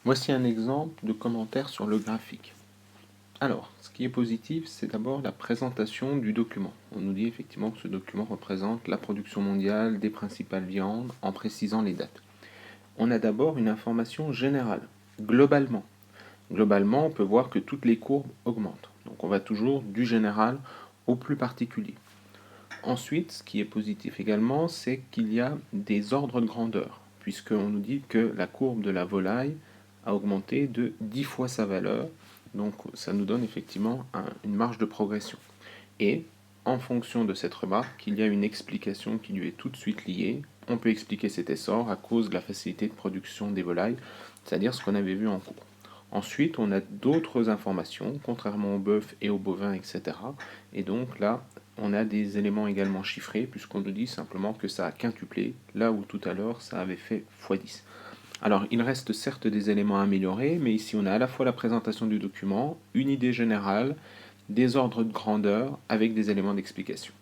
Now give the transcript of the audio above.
Voici un exemple de commentaire sur le graphique. Alors, ce qui est positif, c'est d'abord la présentation du document. On nous dit effectivement que ce document représente la production mondiale des principales viandes en précisant les dates. On a d'abord une information générale, globalement. Globalement, on peut voir que toutes les courbes augmentent. Donc on va toujours du général au plus particulier. Ensuite, ce qui est positif également, c'est qu'il y a des ordres de grandeur, puisqu'on nous dit que la courbe de la volaille a augmenté de 10 fois sa valeur, donc ça nous donne effectivement une marge de progression. Et en fonction de cette remarque, il y a une explication qui lui est tout de suite liée. On peut expliquer cet essor à cause de la facilité de production des volailles, c'est-à-dire ce qu'on avait vu en cours. Ensuite, on a d'autres informations, contrairement au bœuf et au bovin, etc. Et donc là, on a des éléments également chiffrés, puisqu'on nous dit simplement que ça a quintuplé, là où tout à l'heure ça avait fait x10. Alors, il reste certes des éléments à améliorer, mais ici on a à la fois la présentation du document, une idée générale, des ordres de grandeur avec des éléments d'explication.